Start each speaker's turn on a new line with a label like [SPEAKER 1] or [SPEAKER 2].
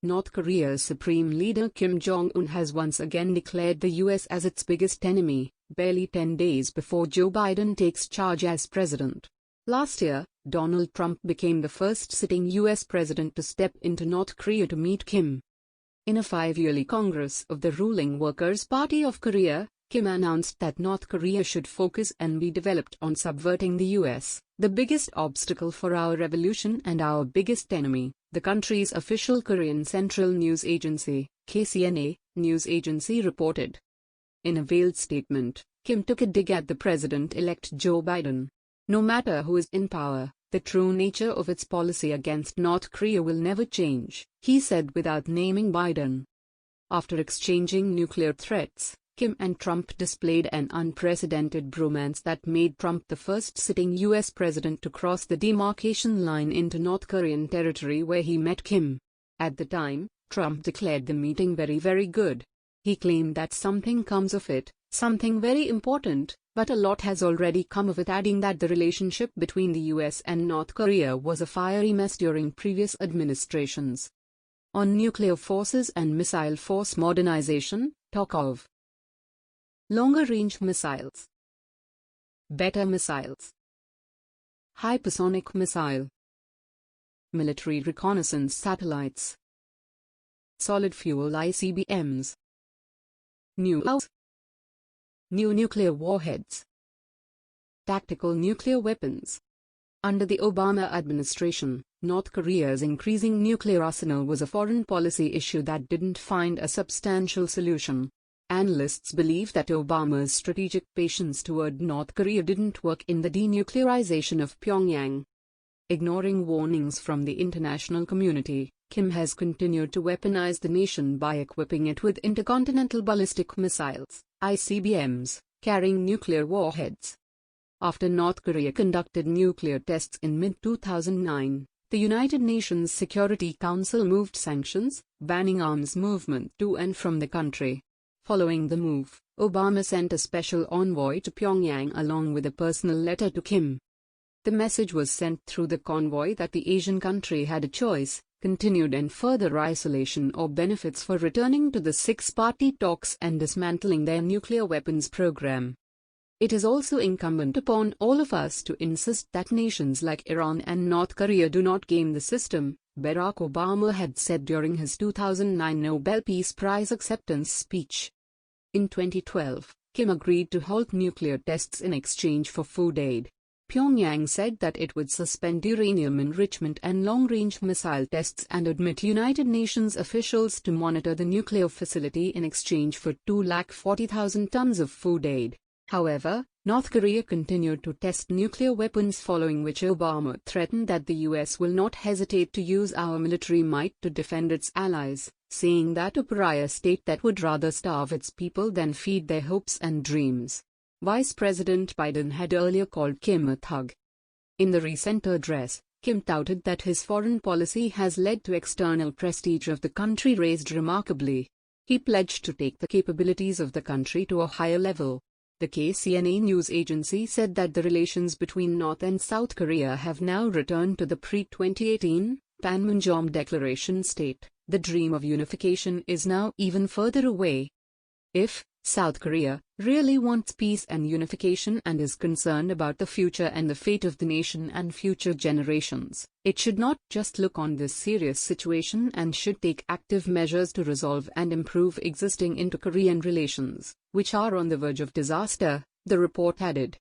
[SPEAKER 1] North Korea's supreme leader Kim Jong Un has once again declared the US as its biggest enemy, barely 10 days before Joe Biden takes charge as president. Last year, Donald Trump became the first sitting US president to step into North Korea to meet Kim. In a 5-yearly Congress of the ruling Workers' Party of Korea, Kim announced that North Korea should focus and be developed on subverting the US, the biggest obstacle for our revolution and our biggest enemy, the country's official Korean Central News Agency, KCNA, news agency reported. In a veiled statement, Kim took a dig at the president-elect Joe Biden. No matter who is in power, the true nature of its policy against North Korea will never change, he said without naming Biden. After exchanging nuclear threats, Kim and Trump displayed an unprecedented bromance that made Trump the first sitting US president to cross the demarcation line into North Korean territory where he met Kim. At the time, Trump declared the meeting very good. He claimed that something comes of it, something very important, but a lot has already come of it, adding that the relationship between the US and North Korea was a fiery mess during previous administrations. On nuclear forces and missile force modernization, talk of longer-range missiles, better missiles, hypersonic missile, military reconnaissance satellites, solid-fuel ICBMs, new nuclear warheads, tactical nuclear weapons. Under the Obama administration, North Korea's increasing nuclear arsenal was a foreign policy issue that didn't find a substantial solution. Analysts believe that Obama's strategic patience toward North Korea didn't work in the denuclearization of Pyongyang. Ignoring warnings from the international community, Kim has continued to weaponize the nation by equipping it with intercontinental ballistic missiles, ICBMs, carrying nuclear warheads. After North Korea conducted nuclear tests in mid-2009, the United Nations Security Council moved sanctions, banning arms movement to and from the country. Following the move, Obama sent a special envoy to Pyongyang along with a personal letter to Kim. The message was sent through the convoy that the Asian country had a choice: continued and further isolation or benefits for returning to the six-party talks and dismantling their nuclear weapons program. It is also incumbent upon all of us to insist that nations like Iran and North Korea do not game the system, Barack Obama had said during his 2009 Nobel Peace Prize acceptance speech. In 2012, Kim agreed to halt nuclear tests in exchange for food aid. Pyongyang said that it would suspend uranium enrichment and long-range missile tests and admit United Nations officials to monitor the nuclear facility in exchange for 240,000 tons of food aid. However, North Korea continued to test nuclear weapons, following which Obama threatened that the US will not hesitate to use our military might to defend its allies, saying that a pariah state that would rather starve its people than feed their hopes and dreams. Vice President Biden had earlier called Kim a thug. In the recent address, Kim touted that his foreign policy has led to external prestige of the country raised remarkably. He pledged to take the capabilities of the country to a higher level. The KCNA news agency said that the relations between North and South Korea have now returned to the pre-2018 Panmunjom Declaration state. The dream of unification is now even further away. If South Korea really wants peace and unification and is concerned about the future and the fate of the nation and future generations, it should not just look on this serious situation and should take active measures to resolve and improve existing inter-Korean relations, which are on the verge of disaster, the report added.